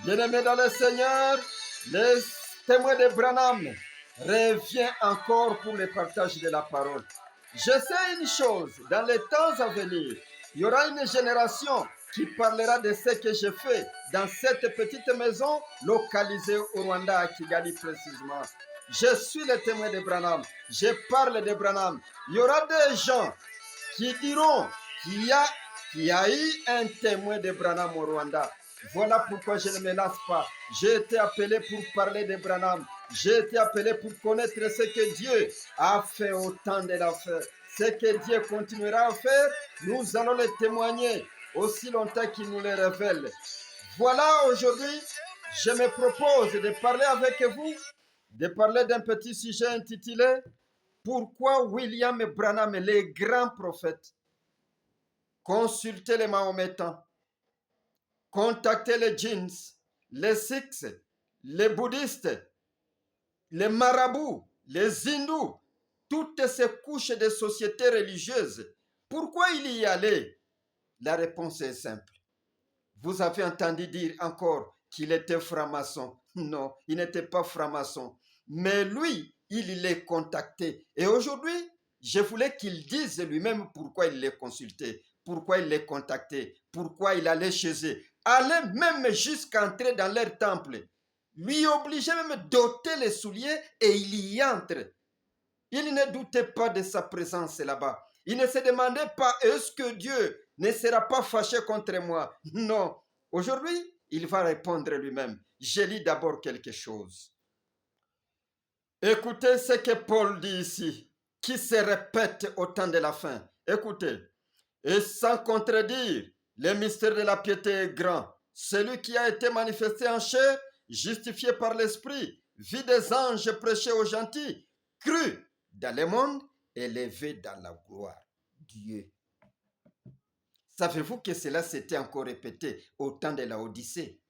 Bien-aimés dans le Seigneur, les témoins de Branham revient encore pour le partage de la parole. Je sais une chose, dans les temps à venir, il y aura une génération qui parlera de ce que je fais dans cette petite maison localisée au Rwanda, à Kigali précisément. Je suis le témoin de Branham, je parle de Branham. Il y aura des gens qui diront qu'il y a eu un témoin de Branham au Rwanda. Voilà pourquoi je ne me lasse pas. J'ai été appelé pour parler de Branham. J'ai été appelé pour connaître ce que Dieu a fait au temps de l'affaire. Ce que Dieu continuera à faire, nous allons le témoigner aussi longtemps qu'il nous le révèle. Voilà, aujourd'hui, je me propose de parler avec vous, de parler d'un petit sujet intitulé « Pourquoi William Branham, les grands prophètes, consultaient les Mahométans, contactaient les djinns, les sikhs, les bouddhistes, les marabouts, les hindous, toutes ces couches de sociétés religieuses, pourquoi il y allait? La réponse est simple. Vous avez entendu dire encore qu'il était franc-maçon. Non, il n'était pas franc-maçon. Mais lui, il les contactait. Et aujourd'hui, je voulais qu'il dise lui-même pourquoi il les consultait, pourquoi il les contactait, pourquoi il allait chez eux. Allait même jusqu'à entrer dans leur temple. Lui obligeait même d'ôter les souliers et il y entre. Il ne doutait pas de sa présence là-bas. Il ne se demandait pas, est-ce que Dieu ne sera pas fâché contre moi? Non. Aujourd'hui, il va répondre lui-même. Je lis d'abord quelque chose. Écoutez ce que Paul dit ici, qui se répète au temps de la fin. Écoutez. Et sans contredire, le mystère de la piété est grand. Celui qui a été manifesté en chair, justifié par l'Esprit, vit des anges prêcher aux gentils, cru dans le monde, élevé dans la gloire. Dieu. Savez-vous que cela s'était encore répété au temps de la Odyssée?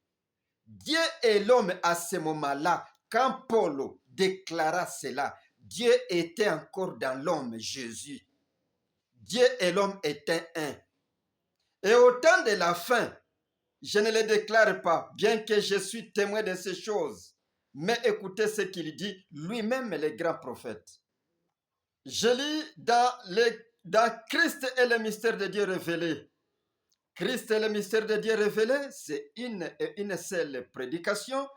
Dieu et l'homme à ce moment-là, quand Paul déclara cela, Dieu était encore dans l'homme, Jésus. Dieu et l'homme étaient un. Et au temps de la fin, je ne le déclare pas, bien que je suis témoin de ces choses. Mais écoutez ce qu'il dit, lui-même le grand prophète. Je lis dans Christ et le mystère de Dieu révélé. Christ et le mystère de Dieu révélé, c'est une seule prédication.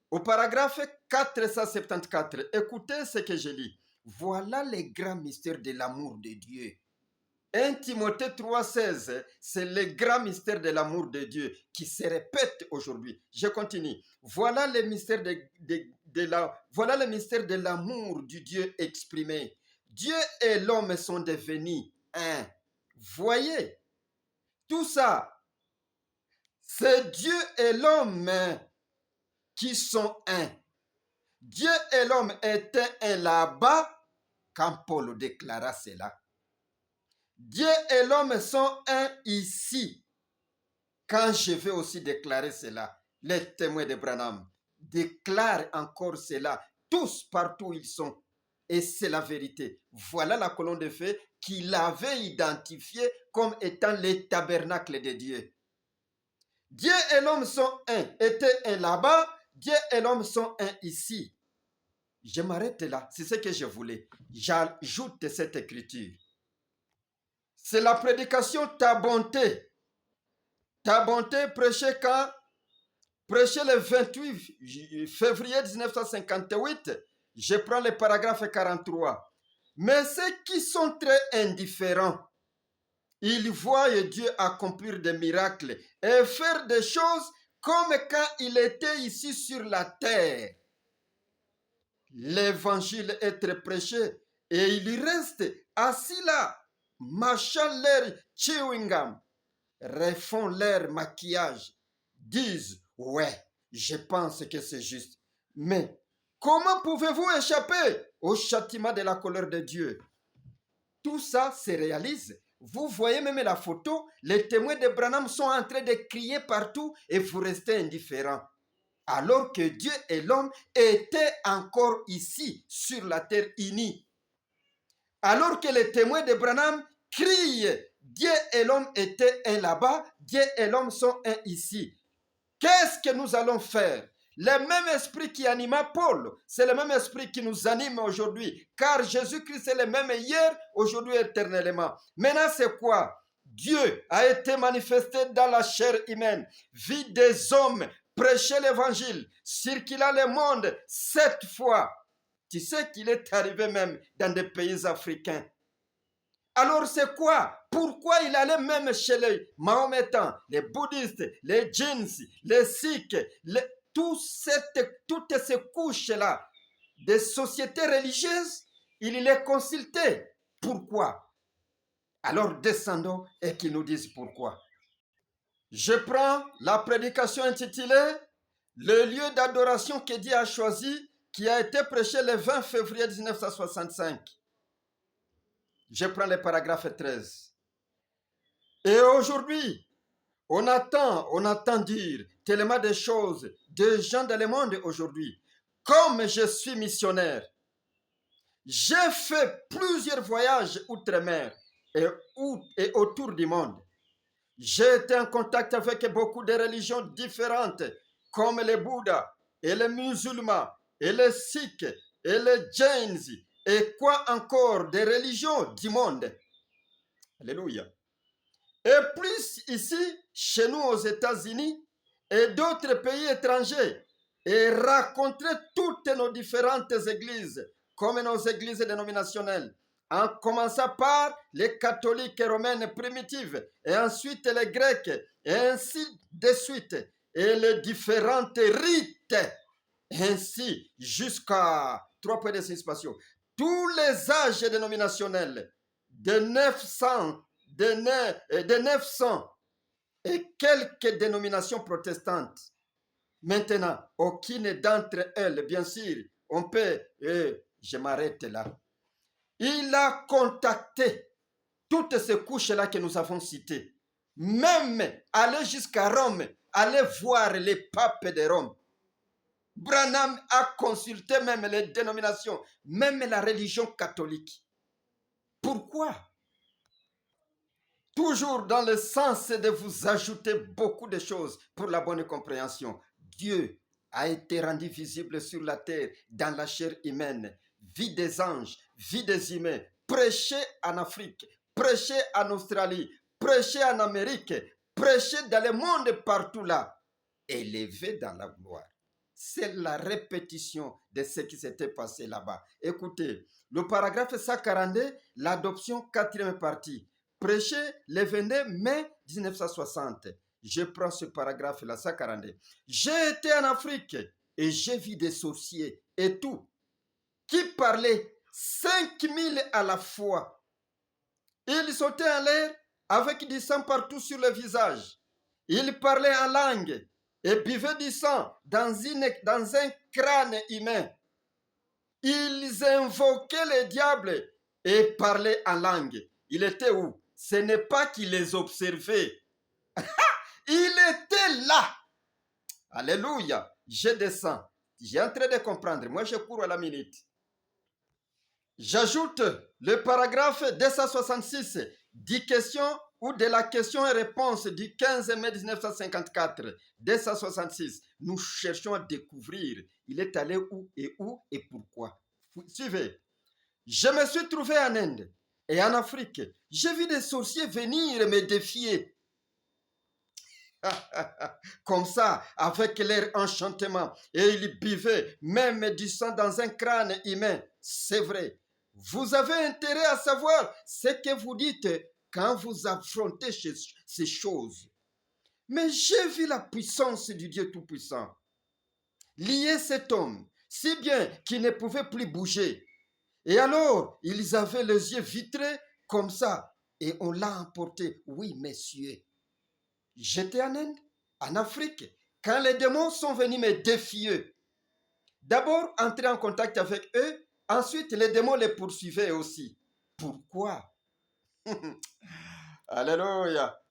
Au paragraphe 474, écoutez ce que je lis. Voilà les grands mystères de l'amour de Dieu. 1 Timothée 3,16, c'est le grand mystère de l'amour de Dieu qui se répète aujourd'hui. Je continue. Voilà le mystère voilà le mystère de l'amour du Dieu exprimé. Dieu et l'homme sont devenus un. Voyez, tout ça, c'est Dieu et l'homme qui sont un. Dieu et l'homme étaient un là-bas quand Paul déclara cela. Dieu et l'homme sont un ici. Quand je vais aussi déclarer cela, les témoins de Branham déclarent encore cela, tous partout où ils sont. Et c'est la vérité. Voilà la colonne de feu qu'il avait identifiée comme étant le tabernacle de Dieu. Dieu et l'homme sont un, étaient un là-bas, Dieu et l'homme sont un ici. Je m'arrête là, c'est ce que je voulais. J'ajoute cette écriture. C'est la prédication ta bonté. Ta bonté prêchée quand? Prêchée le 28 février 1958. Je prends le paragraphe 43. Mais ceux qui sont très indifférents, ils voient Dieu accomplir des miracles et faire des choses comme quand il était ici sur la terre. L'évangile est prêché et ils restent assis là, mâchant leur chewing gum, refont leur maquillage, disent « Ouais, je pense que c'est juste. » Mais comment pouvez-vous échapper au châtiment de la colère de Dieu? Tout ça se réalise. Vous voyez même la photo, les témoins de Branham sont en train de crier partout et vous restez indifférents. Alors que Dieu et l'homme étaient encore ici, sur la terre unie. Alors que les témoins de Branham crient, Dieu et l'homme étaient un là-bas, Dieu et l'homme sont un ici. Qu'est-ce que nous allons faire? Le même esprit qui anima Paul, c'est le même esprit qui nous anime aujourd'hui, car Jésus-Christ est le même hier, aujourd'hui, éternellement. Maintenant, c'est quoi? Dieu a été manifesté dans la chair humaine, vit des hommes, prêcher l'évangile, circula le monde 7 fois. Tu sais qu'il est arrivé même dans des pays africains. Alors c'est quoi? Pourquoi il allait même chez les Mahométans, les bouddhistes, les djinns, les sikhs, toutes ces couches-là des sociétés religieuses, il les consultait. Pourquoi? Alors descendons et qu'ils nous disent pourquoi. Je prends la prédication intitulée Le lieu d'adoration que Dieu a choisi, qui a été prêché le 20 février 1965. Je prends le paragraphe 13. Et aujourd'hui, on entend dire tellement de choses de gens dans le monde aujourd'hui. Comme je suis missionnaire, j'ai fait plusieurs voyages outre-mer et autour du monde. J'ai été en contact avec beaucoup de religions différentes, comme les Bouddhas et les musulmans et les Sikhs et les Jains et quoi encore des religions du monde. Alléluia. Et plus ici, chez nous aux États-Unis et d'autres pays étrangers, et rencontrer toutes nos différentes églises, comme nos églises dénominationnelles, en commençant par les catholiques romaines primitives, et ensuite les grecs, et ainsi de suite, et les différentes rites, ainsi jusqu'à 3 points de suspension. Tous les âges dénominationnels, de 900 et quelques dénominations protestantes. Maintenant, aucune d'entre elles, bien sûr, on peut, je m'arrête là. Il a contacté toutes ces couches-là que nous avons citées. Même aller jusqu'à Rome, aller voir les papes de Rome. Branham a consulté même les dénominations, même la religion catholique. Pourquoi? Toujours dans le sens de vous ajouter beaucoup de choses pour la bonne compréhension. Dieu a été rendu visible sur la terre dans la chair humaine. Vie des anges, vie des humains. Prêcher en Afrique, prêcher en Australie, prêcher en Amérique, prêcher dans le monde partout là. Élevé dans la gloire. C'est la répétition de ce qui s'était passé là-bas. Écoutez, le paragraphe 142, l'adoption, 4e partie. Prêché le 22 mai 1960. Je prends ce paragraphe-là, 142. J'ai été en Afrique et j'ai vu des sorciers et tout, qui parlaient 5000 à la fois. Ils sautaient en l'air avec du sang partout sur le visage. Ils parlaient en langue et buvaient du sang dans un crâne humain. Ils invoquaient le diable et parlaient en langue. Il était où? Ce n'est pas qu'il les observait. Il était là. Alléluia. Je descends. J'ai en train de comprendre. Moi, je cours à la minute. J'ajoute le paragraphe 266 des questions ou de la question et réponse du 15 mai 1954. 266. Nous cherchons à découvrir. Il est allé où et pourquoi. Suivez. Je me suis trouvé en Inde et en Afrique. J'ai vu des sorciers venir me défier. Comme ça, avec leur enchantement. Et ils buvaient même du sang dans un crâne humain. C'est vrai. Vous avez intérêt à savoir ce que vous dites quand vous affrontez ces choses. Mais j'ai vu la puissance du Dieu Tout-Puissant. Lier cet homme, si bien qu'il ne pouvait plus bouger. Et alors, ils avaient les yeux vitrés comme ça. Et on l'a emporté. Oui, messieurs. J'étais en Inde, en Afrique, quand les démons sont venus me défier. D'abord, entrer en contact avec eux. Ensuite, les démons les poursuivaient aussi. Pourquoi? Alléluia.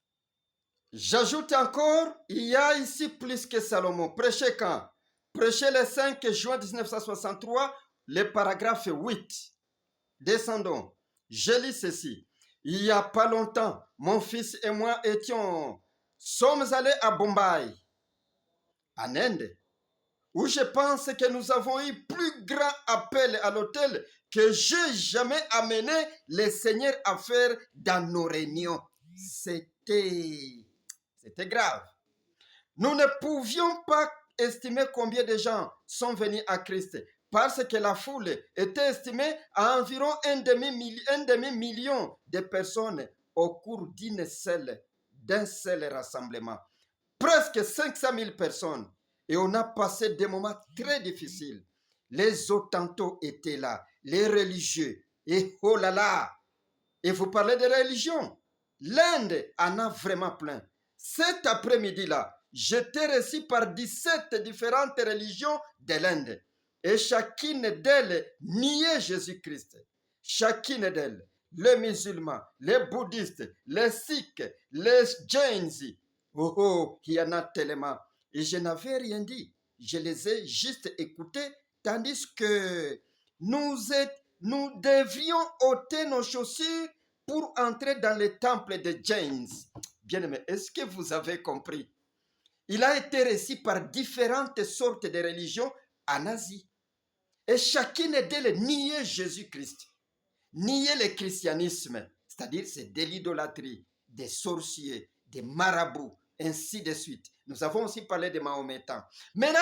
J'ajoute encore, il y a ici plus que Salomon. Prêchez quand? Prêchez le 5 juin 1963, le paragraphe 8. Descendons. Je lis ceci. Il n'y a pas longtemps, mon fils et moi sommes allés à Bombay. en Inde, où je pense que nous avons eu plus grand appel à l'autel que j'ai jamais amené les seigneurs à faire dans nos réunions. C'était grave. Nous ne pouvions pas estimer combien de gens sont venus à Christ parce que la foule était estimée à environ un demi-million de personnes au cours d'un seul rassemblement. Presque 500 000 personnes. Et on a passé des moments très difficiles. Les Ottantos étaient là, les religieux. Et oh là là, et vous parlez de religion. L'Inde en a vraiment plein. Cet après-midi-là, j'étais reçu par 17 différentes religions de l'Inde. Et chacune d'elles niait Jésus-Christ. Chacune d'elles, les musulmans, les bouddhistes, les sikhs, les jains. Oh, oh, il y en a tellement. Et je n'avais rien dit. Je les ai juste écoutés, tandis que nous devions ôter nos chaussures pour entrer dans le temple de James. Bien-aimé, est-ce que vous avez compris? Il a été reçu par différentes sortes de religions en Asie. Et chacune d'elles niait Jésus-Christ, niait le christianisme, c'est-à-dire c'est de l'idolâtrie, des sorciers, des marabouts, ainsi de suite. Nous avons aussi parlé des Mahométans. Maintenant,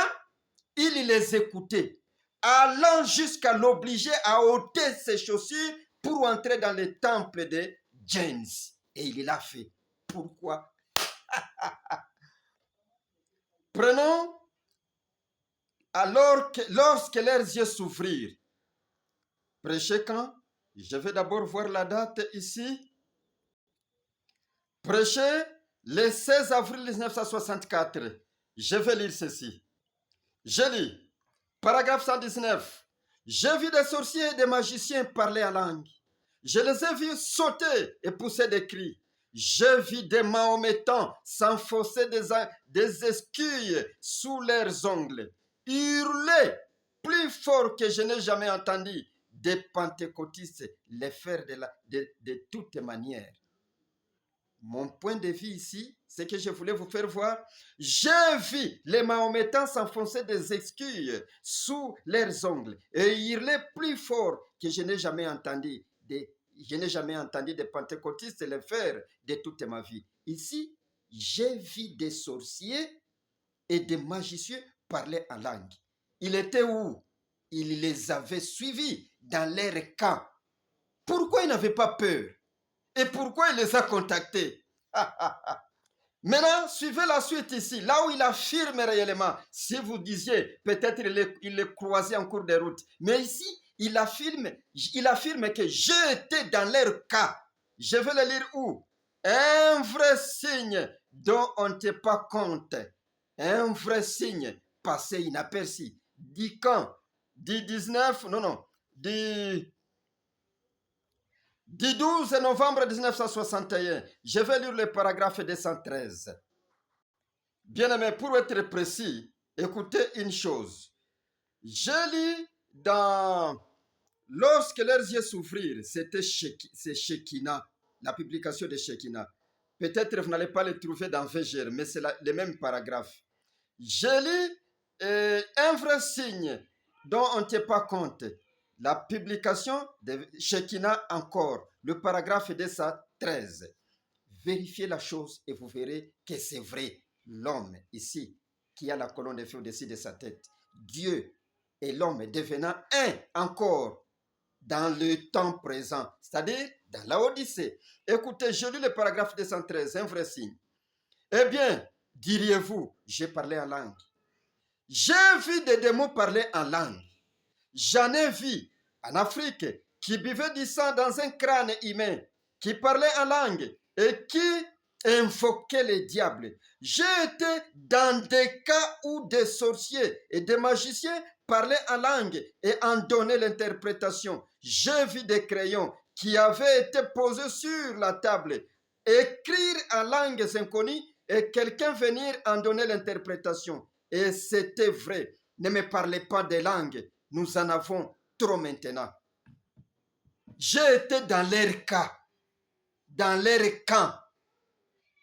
il les écoutait, allant jusqu'à l'obliger à ôter ses chaussures pour entrer dans le temple de James. Et il l'a fait. Pourquoi? Prenons, lorsque leurs yeux s'ouvrirent. Prêcher quand? Je vais d'abord voir la date ici. Prêcher le 16 avril 1964. Je vais lire ceci. Je lis. Paragraphe 119. J'ai vu des sorciers et des magiciens parler en langue. Je les ai vus sauter et pousser des cris. J'ai vu des Mahométans s'enfoncer des esquilles sous leurs ongles, hurler plus fort que je n'ai jamais entendu des pentecôtistes les faire de toutes manières. Mon point de vue ici, c'est que je voulais vous faire voir. J'ai vu les Mahométans s'enfoncer des esquilles sous leurs ongles et hurler plus fort que je n'ai jamais entendu des pentecôtistes le faire de toute ma vie. Ici, j'ai vu des sorciers et des magiciens parler en langue. Il était où? Il les avait suivis dans leur camp. Pourquoi il n'avait pas peur? Et pourquoi il les a contactés? Maintenant, suivez la suite ici, là où il affirme réellement. Si vous disiez, peut-être il les croisait en cours de route. Mais ici, il affirme que j'ai été dans leur cas. Je vais le lire où? Un vrai signe dont on ne tient pas compte. Un vrai signe passé inaperçu. Dit quand? Dit 19, dit 12 novembre 1961, je vais lire le paragraphe 213. Bien-aimé, pour être précis, écoutez une chose. Je lis lorsque leurs yeux s'ouvrirent, c'est Shekinah, la publication de Shekinah. Peut-être vous n'allez pas le trouver dans VGR, mais c'est le même paragraphe. Je lis un vrai signe dont on ne tient pas compte. La publication de Shekinah encore, le paragraphe 213. Vérifiez la chose et vous verrez que c'est vrai. L'homme ici, qui a la colonne de feu au-dessus de sa tête, Dieu et l'homme devenant un encore dans le temps présent, c'est-à-dire dans la Odyssée. Écoutez, je lis le paragraphe 213, un vrai signe. Eh bien, diriez-vous, j'ai parlé en langue. J'ai vu des démons parler en langue. J'en ai vu en Afrique qui buvait du sang dans un crâne humain, qui parlait en langue et qui invoquait les diables. J'ai été dans des cas où des sorciers et des magiciens parlaient en langue et en donnaient l'interprétation. J'ai vu des crayons qui avaient été posés sur la table, écrire en langues inconnues et quelqu'un venir en donner l'interprétation. Et c'était vrai. Ne me parlez pas des langues. Nous en avons trop maintenant. J'ai été dans leur cas, dans leur camp.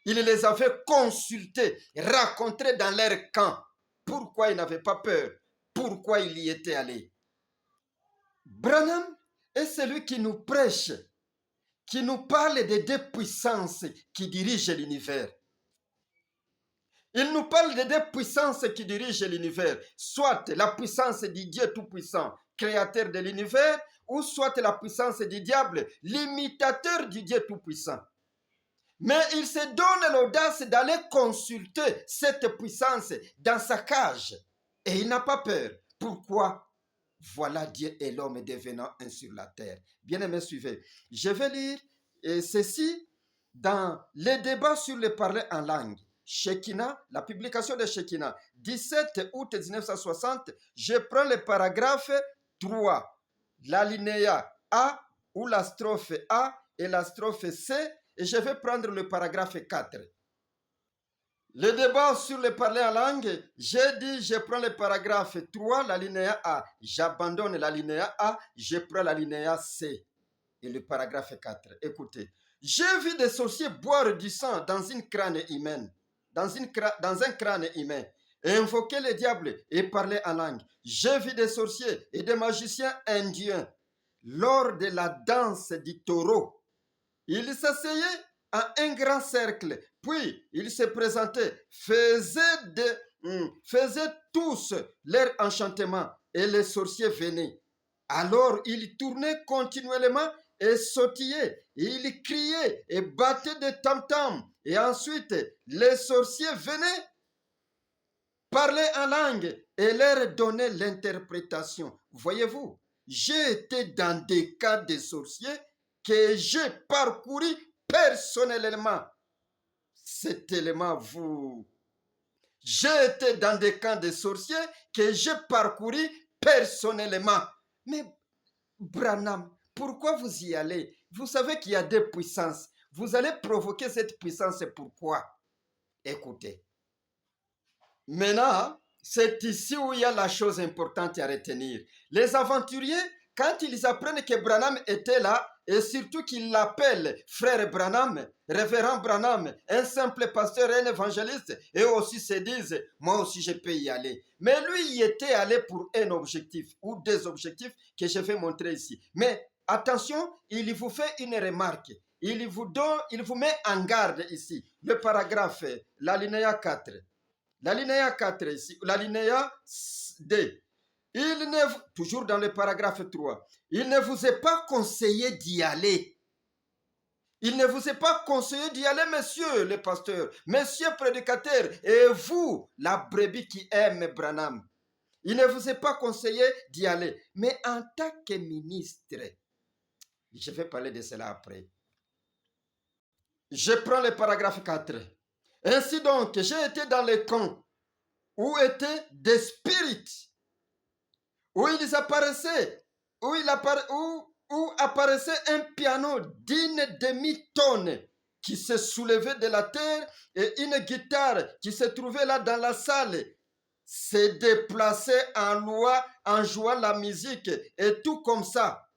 Ils les avaient consultés, rencontrés dans leur camp. pourquoi il n'avait pas peur, pourquoi il y était allé. Branham est celui qui nous prêche, qui nous parle des deux puissances qui dirigent l'univers. Il nous parle des deux puissances qui dirigent l'univers, soit la puissance du Dieu Tout-Puissant, créateur de l'univers, ou soit la puissance du diable, l'imitateur du Dieu Tout-Puissant. Mais il se donne l'audace d'aller consulter cette puissance dans sa cage. Et il n'a pas peur. Pourquoi? Voilà Dieu et l'homme devenant un sur la terre. Bien-aimés, suivez. Je vais lire ceci dans les débats sur le parler en langue. Shekinah, la publication de Shekinah, 17 août 1960, je prends le paragraphe 3, l'alinéa A ou la strophe A et la strophe C, et je vais prendre le paragraphe 4. Le débat sur le parler en langue, j'ai dit, je prends le paragraphe 3, l'alinéa A, j'abandonne l'alinéa A, je prends l'alinéa C et le paragraphe 4. Écoutez, j'ai vu des sorciers boire du sang dans une crâne humaine, dans un crâne humain, et invoquer le diable et parler en langue. J'ai vu des sorciers et des magiciens indiens lors de la danse du taureau. Ils s'asseyaient en un grand cercle, puis ils se présentaient, faisaient tous leur enchantement, et les sorciers venaient. Alors ils tournaient continuellement et sautillaient, et ils criaient et battaient des tam-tams, et ensuite les sorciers venaient parler en langue et leur donner l'interprétation. Voyez-vous, j'ai été dans des cas de sorciers que j'ai parcouru personnellement. C'est tellement vous. J'ai été dans des camps de sorciers que j'ai parcouru personnellement. Mais Branham, pourquoi vous y allez? Vous savez qu'il y a deux puissances. Vous allez provoquer cette puissance. Pourquoi? Écoutez. Maintenant, c'est ici où il y a la chose importante à retenir. Les aventuriers, quand ils apprennent que Branham était là, et surtout qu'ils l'appellent frère Branham, révérend Branham, un simple pasteur, un évangéliste, et aussi se disent, moi aussi je peux y aller. Mais lui y était allé pour un objectif, ou des objectifs que je vais montrer ici. Mais attention, il vous fait une remarque. Il vous met en garde ici. Le paragraphe, l'alinéa 4. L'alinéa 4 ici, l'alinéa D. Toujours dans le paragraphe 3, il ne vous est pas conseillé d'y aller. Il ne vous est pas conseillé d'y aller, monsieur le pasteur, monsieur prédicateur, et vous, la brebis qui aime Branham. Il ne vous est pas conseillé d'y aller. Mais en tant que ministre, je vais parler de cela après. Je prends le paragraphe 4. Ainsi donc, j'ai été dans les camps où étaient des spirites, où ils apparaissaient, où apparaissait un piano d'une demi-tonne qui se soulevait de la terre et une guitare qui se trouvait là dans la salle se déplaçait en jouant la musique et tout comme ça.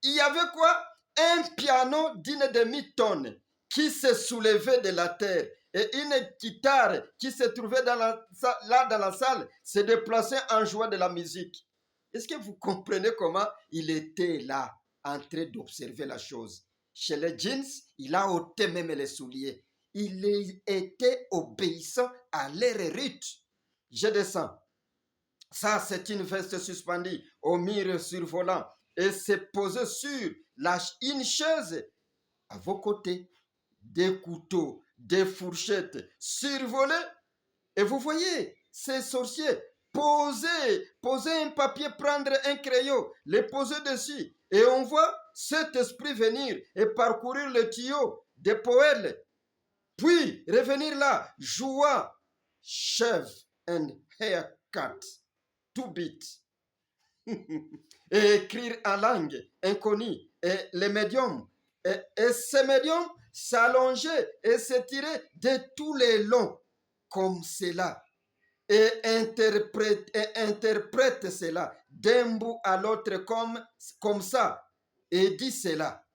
Il y avait quoi? Un piano d'une demi-tonne qui se soulevait de la terre et une guitare qui se trouvait là dans la salle se déplaçait en jouant de la musique. Est-ce que vous comprenez comment il était là en train d'observer la chose? Chez les jeans, il a ôté même les souliers. Il était obéissant à leur rite. Je descends. Ça, c'est une veste suspendue au mur survolant et c'est posé sur une chaise à vos côtés. Des couteaux, des fourchettes survolées. Et vous voyez, ces sorciers poser un papier, prendre un crayon, les poser dessus. Et on voit cet esprit venir et parcourir le tuyau des poèles. Puis revenir là, jouant shave and haircut, two beat. Et écrire en langue inconnue. Et les médiums. Et ces médiums s'allonger et s'étirer de tous les longs comme cela et interprète cela d'un bout à l'autre comme ça et dit cela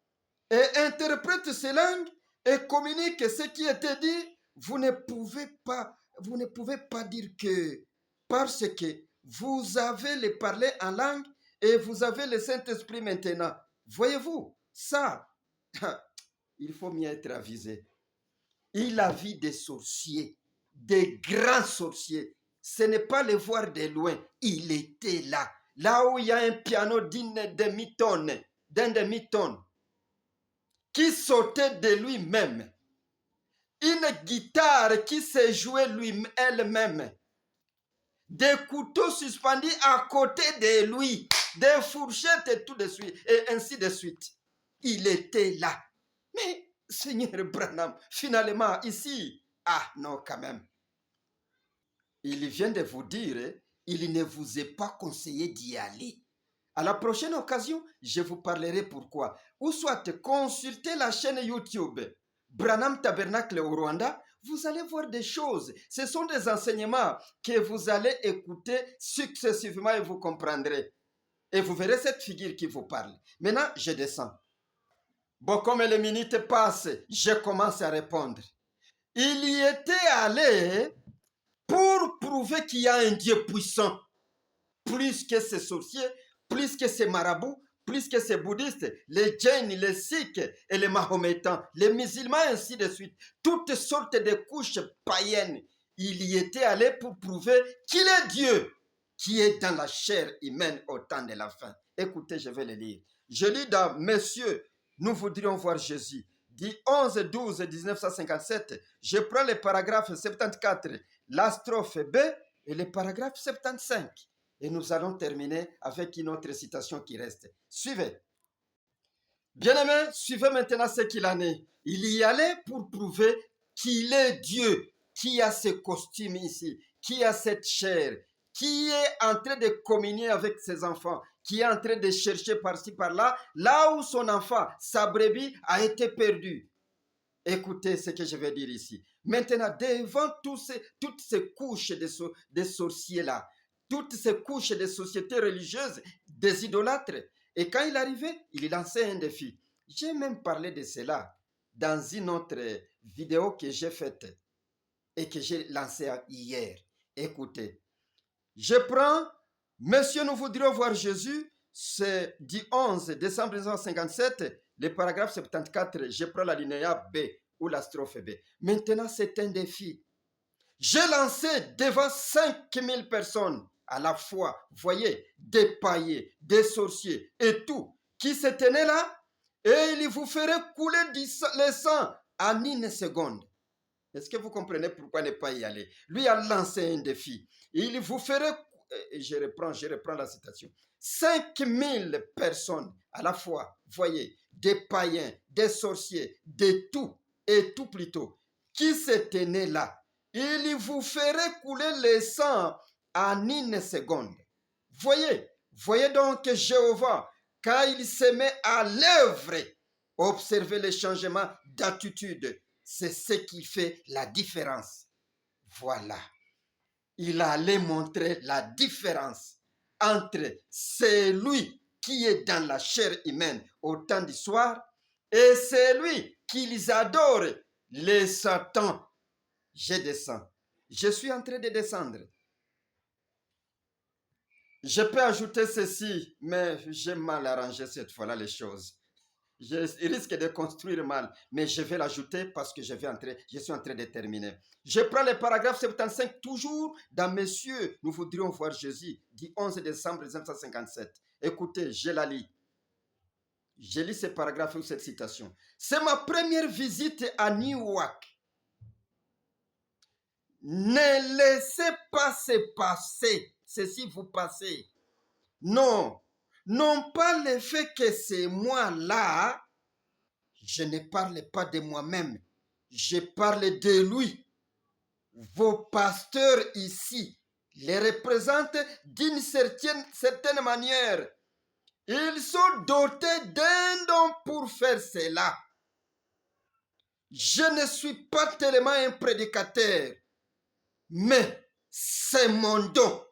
et interprète ces langues et communique ce qui était dit. Vous ne pouvez pas vous ne pouvez pas dire que parce que vous avez les parler en langue et vous avez le Saint-Esprit maintenant. Voyez-vous, ça, il faut mieux être avisé. Il a vu des sorciers, des grands sorciers. Ce n'est pas les voir de loin. Il était là. Là où il y a un piano d'un demi-tonne, qui sautait de lui-même. Une guitare qui se jouait elle-même. Des couteaux suspendus à côté de lui. Des fourchettes et tout de suite. Et ainsi de suite. Il était là. Mais, Seigneur Branham, finalement, ici, ah non, quand même. Il vient de vous dire, il ne vous est pas conseillé d'y aller. À la prochaine occasion, je vous parlerai pourquoi. Ou soit consultez la chaîne YouTube Branham Tabernacle au Rwanda, vous allez voir des choses. Ce sont des enseignements que vous allez écouter successivement et vous comprendrez. Et vous verrez cette figure qui vous parle. Maintenant, je descends. Bon, comme les minutes passent, je commence à répondre. Il y était allé pour prouver qu'il y a un Dieu puissant, plus que ces sorciers, plus que ces marabouts, plus que ces bouddhistes, les jains, les sikhs et les mahométans, les musulmans, ainsi de suite, toutes sortes de couches païennes. Il y était allé pour prouver qu'il est Dieu, qui est dans la chair humaine au temps de la fin. Écoutez, je vais le lire. Je lis dans Messieurs, nous voudrions voir Jésus. Du 11-12-1957, je prends le paragraphe 74, la strophe B et le paragraphe 75. Et nous allons terminer avec une autre citation qui reste. Suivez. Bien-aimés, suivez maintenant ce qu'il en est. Il y allait pour prouver qu'il est Dieu, qui a ce costume ici, qui a cette chair, qui est en train de communier avec ses enfants, qui est en train de chercher par-ci, par-là, là où son enfant, sa brebis, a été perdue. Écoutez ce que je vais dire ici. Maintenant, devant toutes ces couches de sorciers-là, toutes ces couches de sociétés religieuses, des idolâtres. Et quand il arrivait, il lançait un défi. J'ai même parlé de cela dans une autre vidéo que j'ai faite et que j'ai lancée hier. Écoutez, je prends, Monsieur, nous voudrions voir Jésus, c'est du 11 décembre 1957, le paragraphe 74, je prends la linéa B ou la strophe B. Maintenant, c'est un défi. J'ai lancé devant 5000 personnes à la fois, voyez, des paillets, des sorciers et tout, qui se tenaient là, et il vous ferait couler le sang en une seconde. Est-ce que vous comprenez pourquoi ne pas y aller? Lui a lancé un défi. Il vous ferait, je reprends la citation, 5000 personnes à la fois, voyez, des païens, des sorciers, de tout, et tout plutôt, qui se tenaient là. Il vous ferait couler le sang en une seconde. Voyez donc que Jéhovah, quand il se met à l'œuvre, observez les changements d'attitude. C'est ce qui fait la différence. Voilà. Il allait montrer la différence entre celui qui est dans la chair humaine au temps du soir et celui qu'ils adorent, les Satans. Je descends. Je suis en train de descendre. Je peux ajouter ceci, mais j'ai mal arrangé cette fois-là les choses. Je risque de construire mal, mais je vais l'ajouter parce que je suis en train de terminer. Je prends le paragraphe 75, toujours dans Messieurs, nous voudrions voir Jésus, du 11 décembre 1957. Écoutez, je la lis. Je lis ce paragraphe ou cette citation. C'est ma première visite à Newark. Ne laissez pas se passer, ceci vous passez. Non, non pas le fait que c'est moi là, je ne parle pas de moi-même, je parle de lui. Vos pasteurs ici les représentent d'une certaine manière. Ils sont dotés d'un don pour faire cela. Je ne suis pas tellement un prédicateur, mais c'est mon don.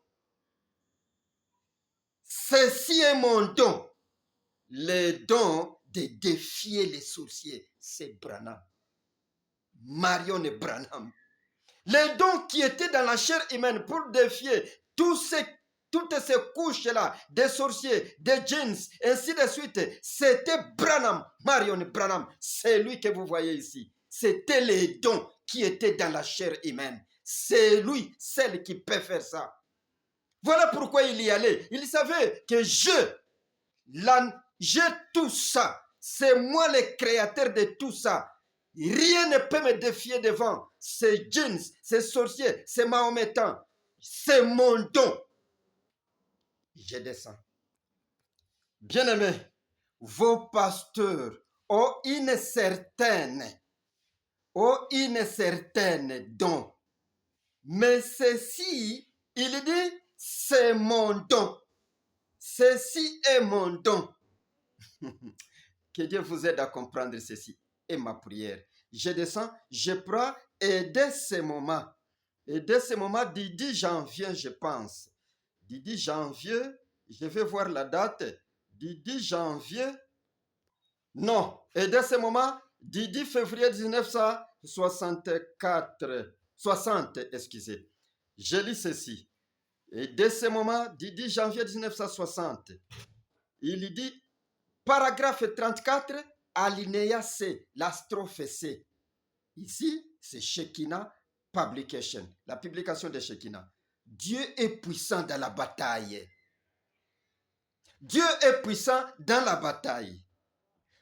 Ceci est mon don. Le don de défier les sorciers, c'est Branham. Marion et Branham. Les dons qui étaient dans la chair humaine pour défier toutes ces couches-là, des sorciers, des djinns, ainsi de suite, c'était Branham, Marion Branham, c'est lui que vous voyez ici. C'était les dons qui étaient dans la chair humaine. C'est lui, celle qui peut faire ça. Voilà pourquoi il y allait. Il savait que j'ai tout ça. C'est moi le créateur de tout ça. Rien ne peut me défier devant ces djinns, ces sorciers, ces mahométans. C'est mon don. Je descends. Bien-aimés, vos pasteurs ont une certaine don. Mais ceci, il dit, c'est mon don. Ceci est mon don. Que Dieu vous aide à comprendre ceci. Et ma prière. Je descends, je prends, et dès ce moment, du 10 janvier, je pense. Du 10 janvier, je vais voir la date. Du 10 janvier, non. Et dès ce moment, du 10 février 1960, excusez. Je lis ceci. Et dès ce moment, du 10 janvier 1960, il dit, paragraphe 34, alinéa C, la strophe C. Ici, c'est Shekinah Publication, la publication de Shekinah. Dieu est puissant dans la bataille. Dieu est puissant dans la bataille.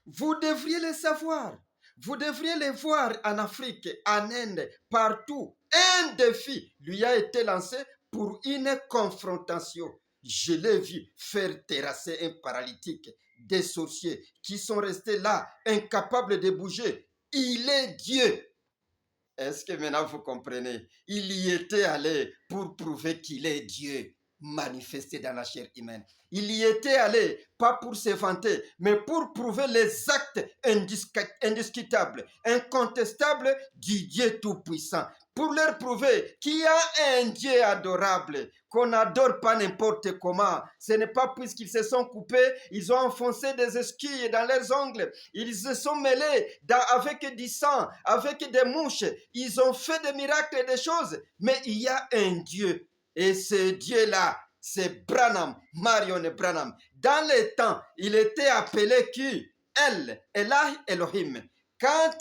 Vous devriez le savoir. Vous devriez le voir en Afrique, en Inde, partout. Un défi lui a été lancé pour une confrontation. Je l'ai vu faire terrasser un paralytique, des sorciers qui sont restés là, incapables de bouger. Il est Dieu. Est-ce que maintenant vous comprenez? Il y était allé pour prouver qu'il est Dieu, manifesté dans la chair humaine. Il y était allé, pas pour se vanter, mais pour prouver les actes indiscutables, incontestables du Dieu Tout-Puissant. Pour leur prouver qu'il y a un Dieu adorable, qu'on n'adore pas n'importe comment. Ce n'est pas puisqu'ils se sont coupés, ils ont enfoncé des esquilles dans leurs ongles, ils se sont mêlés avec du sang, avec des mouches, ils ont fait des miracles et des choses, mais il y a un Dieu. Et ce Dieu-là, c'est Branham, Marion Branham. Dans les temps, il était appelé qui? Elah Elohim. Quand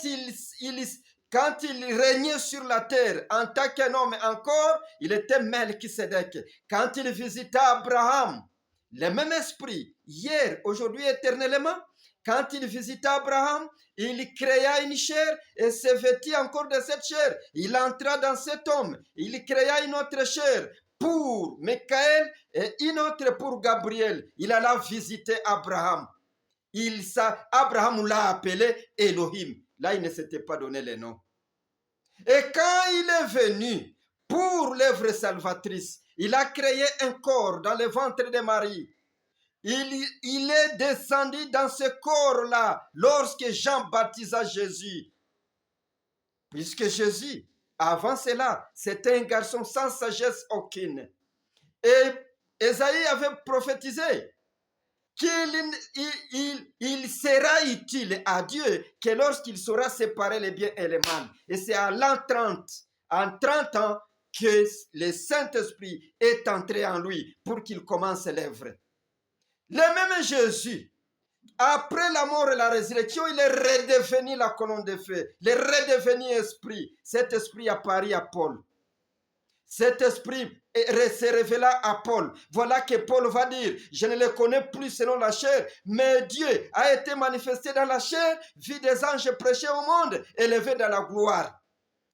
il régnait sur la terre en tant qu'un homme encore, il était Melchisedec. Quand il visita Abraham, le même esprit, hier, aujourd'hui, éternellement, quand il visita Abraham, il créa une chair et se vêtit encore de cette chair. Il entra dans cet homme, il créa une autre chair pour Michael et une autre pour Gabriel. Il alla visiter Abraham. Abraham l'a appelé Elohim. Là, il ne s'était pas donné les noms. Et quand il est venu pour l'œuvre salvatrice, il a créé un corps dans le ventre de Marie. Il est descendu dans ce corps-là lorsque Jean baptisa Jésus. Puisque Jésus, avant cela, c'était un garçon sans sagesse aucune. Et Ésaïe avait prophétisé qu'il sera utile à Dieu que lorsqu'il saura séparer les biens et les mal. Et c'est en 30 ans, que le Saint-Esprit est entré en lui pour qu'il commence l'œuvre. Le même Jésus, après la mort et la résurrection, il est redevenu la colonne de feu. Il est redevenu esprit. Cet esprit apparut à Paul. Cet esprit se révéla à Paul. Voilà que Paul va dire, je ne le connais plus selon la chair, mais Dieu a été manifesté dans la chair, vit des anges prêcher au monde, élevé dans la gloire.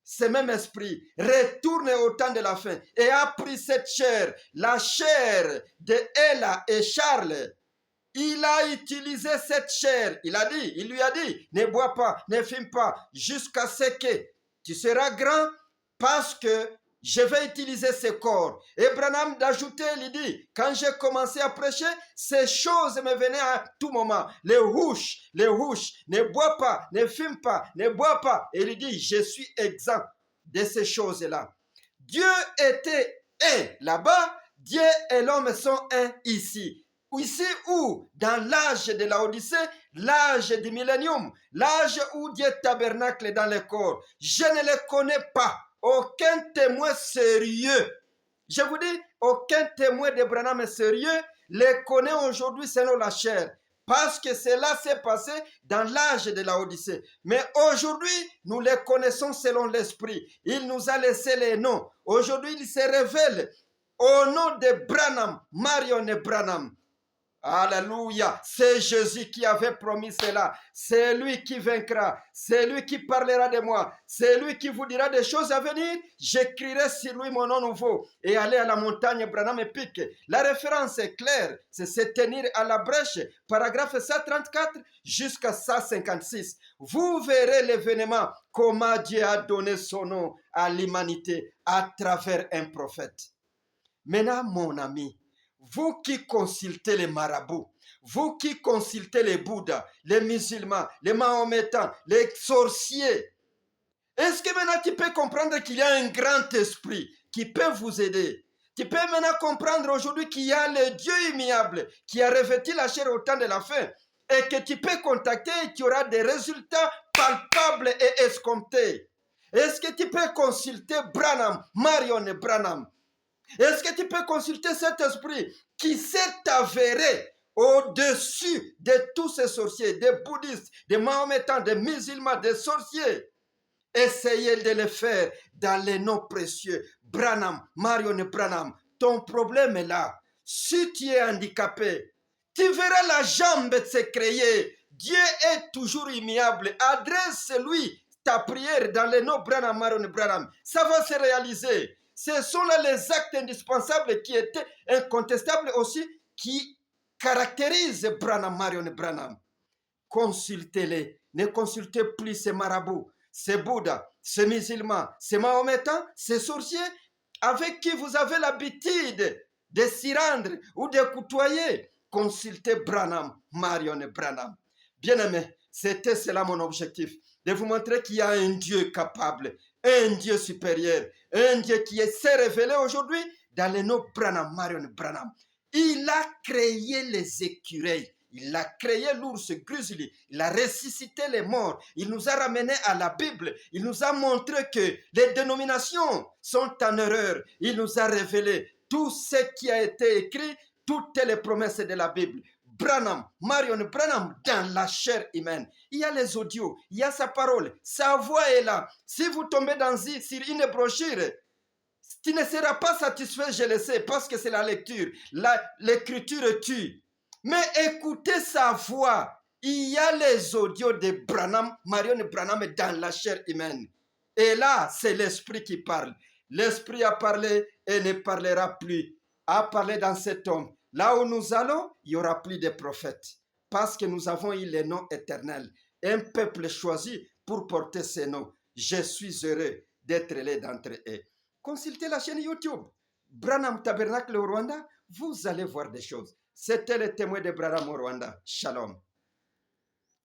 Ce même esprit retourne au temps de la fin et a pris cette chair, la chair de Ella et Charles. Il a utilisé cette chair. Il lui a dit, ne bois pas, ne fume pas, jusqu'à ce que tu seras grand parce que je vais utiliser ce corps. Et Branham d'ajouter, il dit, quand j'ai commencé à prêcher, ces choses me venaient à tout moment. Les houches, ne bois pas, ne fume pas, ne bois pas. Et il dit, je suis exempt de ces choses-là. Dieu était un là-bas, Dieu et l'homme sont un ici. Ici où, dans l'âge de la Odyssée, l'âge du millénium, l'âge où Dieu tabernacle dans le corps, je ne le connais pas. aucun témoin sérieux, je vous dis, aucun témoin de Branham sérieux les connaît aujourd'hui selon la chair. Parce que cela s'est passé dans l'âge de la Odyssée. Mais aujourd'hui, nous les connaissons selon l'Esprit. Il nous a laissé les noms. Aujourd'hui, il se révèle au nom de Branham, Marion et Branham. Alléluia, c'est Jésus qui avait promis cela. C'est lui qui vaincra. C'est lui qui parlera de moi. C'est lui qui vous dira des choses à venir. J'écrirai sur lui mon nom nouveau. Et aller à la montagne Branham et Pique. La référence est claire. C'est se tenir à la brèche. Paragraphe 134 jusqu'à 156. Vous verrez l'événement. Comment Dieu a donné son nom à l'humanité à travers un prophète. Maintenant, mon ami, vous qui consultez les marabouts, vous qui consultez les Bouddhas, les musulmans, les mahométans, les sorciers, est-ce que maintenant tu peux comprendre qu'il y a un grand esprit qui peut vous aider? Tu peux maintenant comprendre aujourd'hui qu'il y a le Dieu immuable qui a revêtu la chair au temps de la fin et que tu peux contacter et tu auras des résultats palpables et escomptés. Est-ce que tu peux consulter Branham, Marion et Branham? Est-ce que tu peux consulter cet esprit qui s'est avéré au-dessus de tous ces sorciers, des bouddhistes, des mahométans, des musulmans, des sorciers? Essayez de le faire dans les noms précieux. Branham, Marion Branham, ton problème est là. Si tu es handicapé, tu verras la jambe se créer. Dieu est toujours immuable. Adresse-lui ta prière dans les noms Branham, Marion Branham. Ça va se réaliser. Ce sont là les actes indispensables qui étaient incontestables aussi, qui caractérisent Branham, Marion Branham. Consultez-les. Ne consultez plus ces marabouts, ces bouddhas, ces musulmans, ces mahométans, ces sorciers avec qui vous avez l'habitude de s'y rendre ou de côtoyer. Consultez Branham, Marion Branham. Bien-aimés, c'était cela mon objectif, de vous montrer qu'il y a un Dieu capable, un Dieu supérieur, un Dieu qui s'est révélé aujourd'hui dans le nom Branham, Marion Branham. Il a créé les écureuils. Il a créé l'ours grizzly, il a ressuscité les morts, il nous a ramenés à la Bible, il nous a montré que les dénominations sont en erreur, il nous a révélé tout ce qui a été écrit, toutes les promesses de la Bible. Branham, Marion Branham, dans la chair humaine. Il y a les audios, il y a sa parole, sa voix est là. Si vous tombez sur une brochure, tu ne seras pas satisfait, je le sais, parce que c'est la lecture. L'écriture tue. Mais écoutez sa voix. Il y a les audios de Branham, Marion Branham dans la chair humaine. Et là, c'est l'esprit qui parle. L'esprit a parlé et ne parlera plus. A parlé dans cet homme. Là où nous allons, il n'y aura plus de prophètes. Parce que nous avons eu les noms éternels. Un peuple choisi pour porter ces noms. Je suis heureux d'être l'un d'entre eux. Consultez la chaîne YouTube Branham Tabernacle au Rwanda, vous allez voir des choses. C'était le témoin de Branham au Rwanda. Shalom.